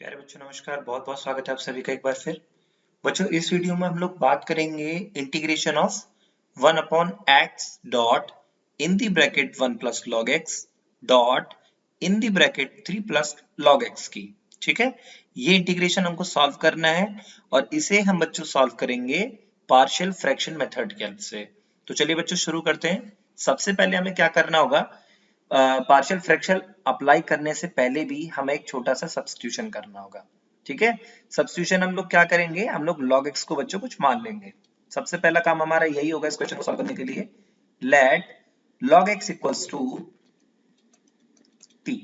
प्यारे बच्चों नमस्कार, बहुत बहुत स्वागत है आप सभी का एक बार फिर। बच्चों इस वीडियो में हम लोग बात करेंगे integration of 1 upon x dot in the bracket 1 plus log x dot in the bracket 3 plus log x की। ठीक है, ये इंटीग्रेशन हमको सॉल्व करना है और इसे हम बच्चों सॉल्व करेंगे पार्शियल फ्रैक्शन मेथड की हेल्प से। तो चलिए बच्चों शुरू करते हैं। सबसे पहले हमें क्या करना होगा, पार्शियल फ्रैक्शन अप्लाई करने से पहले भी हमें एक छोटा सा सब्स्टिट्यूशन करना होगा। ठीक है, सब्स्टिट्यूशन हम लोग क्या करेंगे, हम लोग log x को बच्चों कुछ मान लेंगे। सबसे पहला काम हमारा यही होगा इस क्वेश्चन को सॉल्व करने के लिए। Let log x equals to t।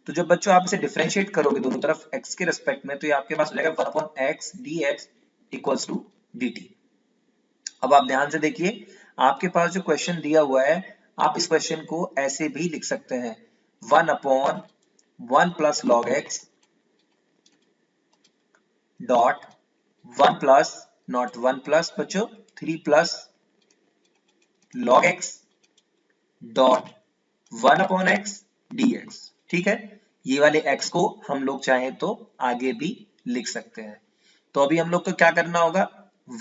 तो जब बच्चों आप इसे डिफरेंशिएट करोगे दोनों तरफ x के रेस्पेक्ट में, तो ये आपके पास हो जाएगा 1 upon x dx equals to dt। अब आप ध्यान से देखिए, आपके पास जो क्वेश्चन दिया हुआ है, आप इस क्वेश्चन को ऐसे भी लिख सकते हैं 1 upon 1 plus log x dot 1 plus not 1 plus बच्चों 3 plus log x dot 1 upon x dx। ठीक है, ये वाले x को हम लोग चाहें तो आगे भी लिख सकते हैं। तो अभी हम लोग को क्या करना होगा,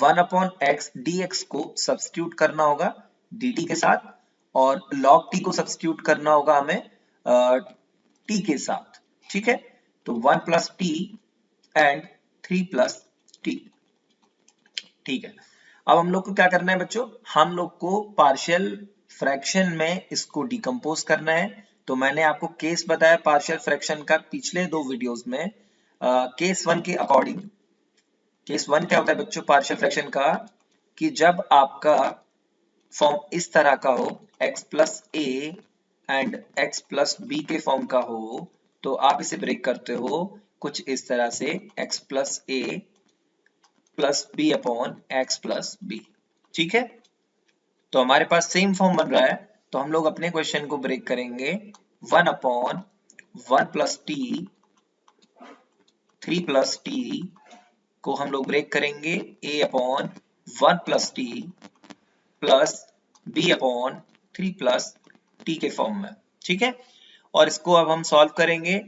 1 अपॉन एक्स dx को सब्स्टिट्यूट करना होगा dt के साथ और log t को सब्स्टिट्यूट करना होगा हमें t के साथ। ठीक है, तो 1 plus t and 3 plus t। ठीक है, अब हम लोग को क्या करना है बच्चों, हम लोग को पार्शियल फ्रैक्शन में इसको डिकम्पोज करना है। तो मैंने आपको केस बताया पार्शियल फ्रैक्शन का पिछले दो वीडियोस में। केस वन के अकॉर्डिंग, केस वन क्या होता है बच्चों पार्शियल फ्रैक्शन का, कि जब आपका फॉर्म इस तरह का हो x plus a and x plus b के फॉर्म का हो, तो आप इसे ब्रेक करते हो कुछ इस तरह से x plus a plus b upon x plus b. ठीक है, तो हमारे पास सेम फॉर्म बन रहा है। तो हम लोग अपने क्वेश्चन को ब्रेक करेंगे 1 upon 1 plus t 3 plus t को हम लोग ब्रेक करेंगे a upon 1 plus t plus b upon 3 plus t के फॉर्म में। ठीक है, और इसको अब हम सॉल्व करेंगे।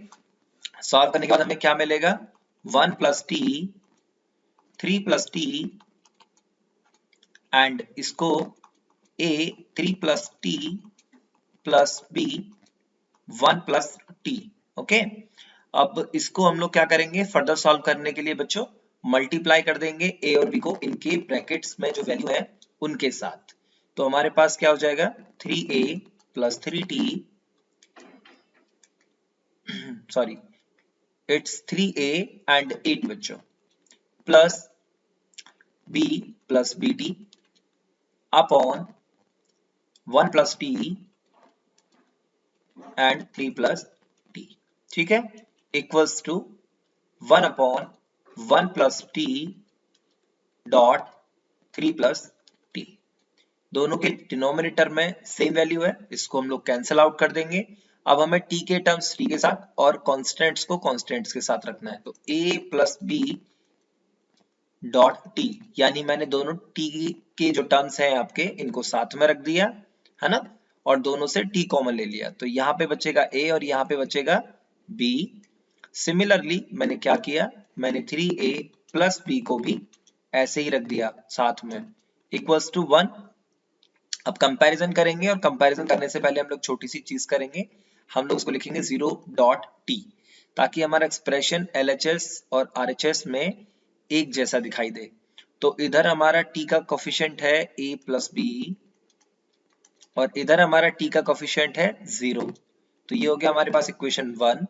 सॉल्व करने के बाद हमें क्या मिलेगा, 1 plus t 3 plus T and इसको a 3 plus t plus b 1 plus T. Okay, अब इसको हम लोग क्या करेंगे, फर्दर सॉल्व करने के लिए बच्चों मल्टीप्लाई कर देंगे a और b को इनके ब्रैकेट्स में जो वैल्यू है उनके साथ। तो हमारे पास क्या हो जाएगा 3a plus 3t, sorry it's 3a and 8 बच्चों plus b plus bt upon 1 plus t and 3 plus t। ठीक है, equals to 1 upon 1 plus t dot 3 plus t। दोनों के डिनोमिनेटर में सेम वैल्यू है, इसको हम लोग कैंसिल आउट कर देंगे। अब हमें t के टर्म्स t के साथ और कांस्टेंट्स को कांस्टेंट्स के साथ रखना है। तो a plus b dot t, यानी मैंने दोनों t के जो टर्म्स हैं आपके इनको साथ में रख दिया है ना, और दोनों से t कॉमन ले लिया। तो यहाँ पे बचेगा a और यहाँ पे बचेगा b। सिमिलरली मैंने क्या किया, मैंने 3a प्लस b को भी ऐसे ही रख दिया साथ में, इक्वल्स टू 1। अब कंपैरिजन करेंगे और कंपैरिजन करने से पहले हम लोग छोटी सी चीज करेंगे, हम लोग उसको लिखेंगे 0.t, ताकि हमारा एक्सप्रेशन LHS और RHS में एक जैसा दिखाई दे। तो इधर हमारा t का कोफिशिएंट है a प्लस b और इधर हमारा t का कोफिशिएंट है 0। तो ये हो गया हमारे पास इक्वेशन 1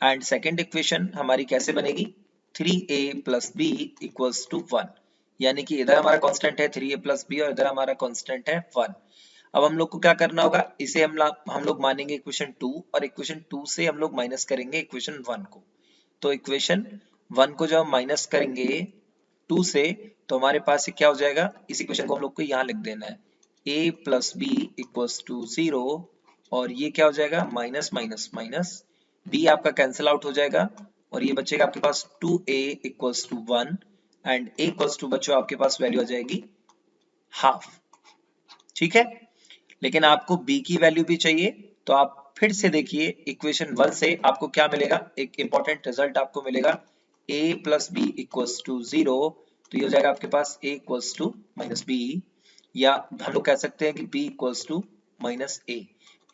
एंड सेकेंड इक्वेशन हमारी कैसे बनेगी, 3a plus b equals to 1, यानी कि इधर हमारा कांस्टेंट है 3a प्लस b और इधर हमारा कांस्टेंट है 1। अब हम लोग को क्या करना होगा, इसे हम लोग मानेंगे इक्वेशन 2 और इक्वेशन 2 से हम लोग माइनस करेंगे इक्वेशन 1 को। तो इक्वेशन 1 को जब हम माइनस करेंगे 2 से, तो हमारे पास क्या हो जाएगा, इस इक्वेशन को हम लोग को यहाँ लिख देना है a plus b equals to 0 और ये क्या हो जाएगा माइनस माइनस माइनस, b आपका कैंसिल आउट हो जाएगा और ये बचेगा आपके पास 2a equals to 1 and a equals to बच्चों आपके पास वैल्यू आ जाएगी हाफ। ठीक है, लेकिन आपको b की वैल्यू भी चाहिए, तो आप फिर से देखिए इक्वेशन 1 से आपको क्या मिलेगा, एक इंपॉर्टेंट रिजल्ट आपको मिलेगा, a plus b equals to 0, तो ये हो जाएगा आपके पास a equals to minus b, या हम लोग कह सकते हैं कि b equals to minus a।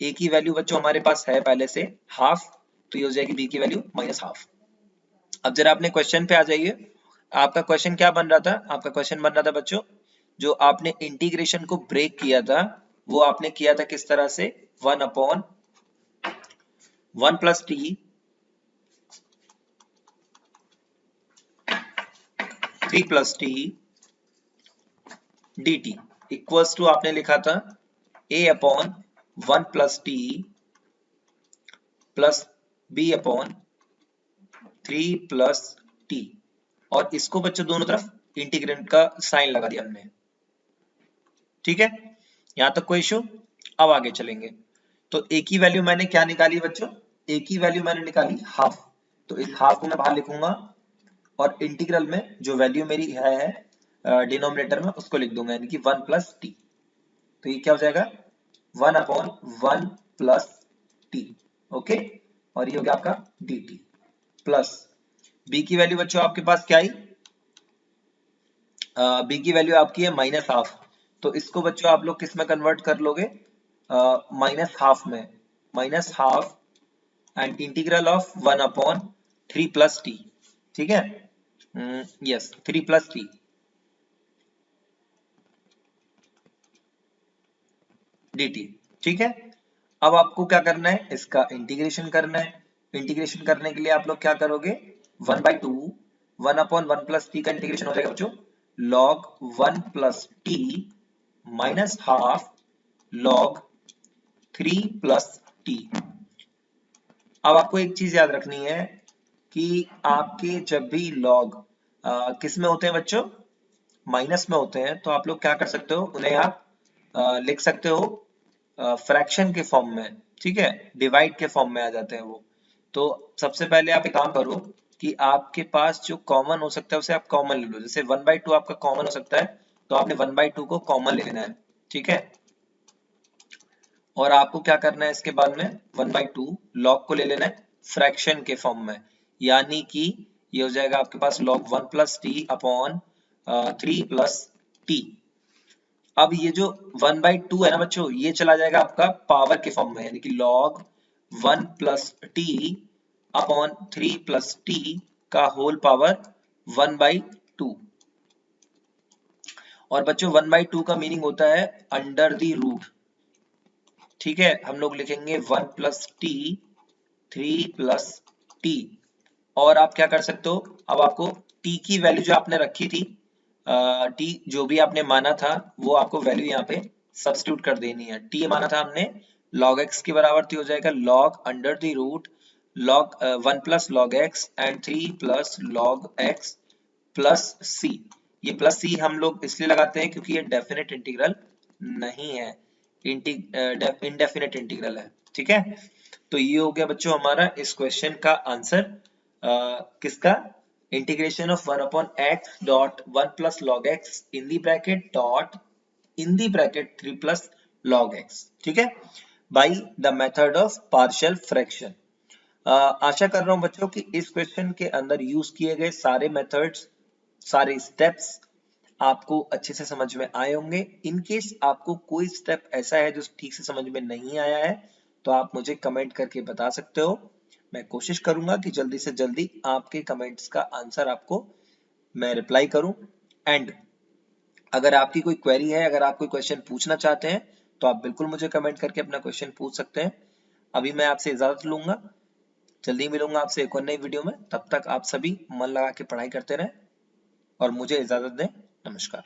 a की वैल्यू बच्चों हमारे पास है पहले से हाफ, तो ये हो जाएगी b की वैल्यू माइनस हाफ। अब जरा अपने क्वेश्चन पे आ जाइए, आपका क्वेश्चन क्या बन रहा था, आपका क्वेश्चन बन रहा था बच्चों, जो आपने इंटीग्रेशन को ब्रेक किया था वो आपने किया था किस तरह से, 1 upon 1 plus t 3 plus t d t equals to आपने लिखा था a upon 1 plus t plus b upon 3 plus t, और इसको बच्चों दोनों तरफ इंटीग्रेंट का साइन लगा दिया हमने। ठीक है, यहां तक कोई इशू। अब आगे चलेंगे, तो a की वैल्यू मैंने क्या निकाली बच्चों, a की वैल्यू मैंने निकाली हाफ, तो इस हाफ को मैं बाहर लिखूंगा और इंटीग्रल में जो वैल्यू मेरी है डिनोमिनेटर में उसको लिख दूंगा, यानी कि 1 प्लस टी, तो ये क्या हो जाएगा 1 अपॉन 1 प्लस टी, ओके, और ये हो गया आपका डी टी प्लस b की वैल्यू बच्चों आपके पास क्या आई, b की वैल्यू आपकी है माइनस हाफ, तो इसको बच्चों आप लोग किस में कन्वर्ट कर लोगे, माइनस हाफ में, minus half and integral of 1 upon 3 plus T, ठीक है, यस 3 प्लस टी dt, ठीक है। अब आपको क्या करना है, इसका इंटीग्रेशन करना है, इंटीग्रेशन करने के लिए आप लोग क्या करोगे, 1/2 1 अपॉन 1 प्लस टी का इंटीग्रेशन हो जाएगा बच्चों log 1 plus T minus half log 3 plus T. अब आपको एक चीज याद रखनी है कि आपके जब भी log किस में होते हैं बच्चों, माइनस में होते हैं, तो आप लोग क्या कर सकते हो, उन्हें आप लिख सकते हो फ्रैक्शन के फॉर्म में, ठीक है, डिवाइड के फॉर्म में आ जाते हैं वो। तो सबसे पहले आप एक काम करो कि आपके पास जो कॉमन हो सकता है उसे आप कॉमन ले लो, जैसे 1/2 आपका कॉमन हो सकता है, तो आपने 1/2 को कॉमन ले लेना है, ठीक है, और आपको क्या करना है इसके बाद में 1/2 log को ले लेना है फ्रैक्शन के फॉर्म में, यानी कि ये हो जाएगा आपके पास log 1 plus T upon 3 plus T. अब ये जो 1/2 है ना बच्चों, ये चला जाएगा आपका पावर के फॉर्म में, यानी कि log 1 plus T upon 3 plus T का होल पावर 1/2, और बच्चों 1/2 का मीनिंग होता है अंडर द रूट, ठीक है, हम लोग लिखेंगे 1 प्लस टी 3 प्लस टी, और आप क्या कर सकते हो, अब आपको t की वैल्यू जो आपने रखी थी, t जो भी आपने माना था वो आपको वैल्यू यहाँ पे सब्स्टिट्यूट कर देनी है। t माना था हमने log x के बराबर, तो हो जाएगा log under the root log 1 plus log x and 3 plus log x plus c। ये प्लस c हम लोग इसलिए लगाते हैं क्योंकि ये डेफिनेट इंटीग्रल नहीं है, इनडेफिनेट इंटीग्रल है, ठीक है। तो ये हो गया बच्चों हमारा इस क्वेश्चन का आंसर, किसका, integration of 1 upon x dot 1 plus log x in the bracket dot in the bracket 3 plus log x, ठीक है, by the method of partial fraction. आशा कर रहा हूं बच्चों कि इस क्वेश्चन के अंदर यूज किए गए सारे मेथड्स, सारे स्टेप्स आपको अच्छे से समझ में आए होंगे। इन केस आपको कोई स्टेप ऐसा है जो ठीक से समझ में नहीं आया है, तो आप मुझे कमेंट करके बता सकते हो, मैं कोशिश करूंगा कि जल्दी से जल्दी आपके कमेंट्स का आंसर आपको मैं रिप्लाई करूं। एंड अगर आपकी कोई क्वेरी है, अगर आप कोई क्वेश्चन पूछना चाहते हैं, तो आप बिल्कुल मुझे कमेंट करके अपना क्वेश्चन पूछ सकते हैं। अभी मैं आपसे इजाजत लूंगा, जल्दी मिलूंगा आपसे एक और नई वीडियो में, तब तक आप सभी मन लगा के पढ़ाई करते रहें और मुझे इजाजत दें। नमस्कार।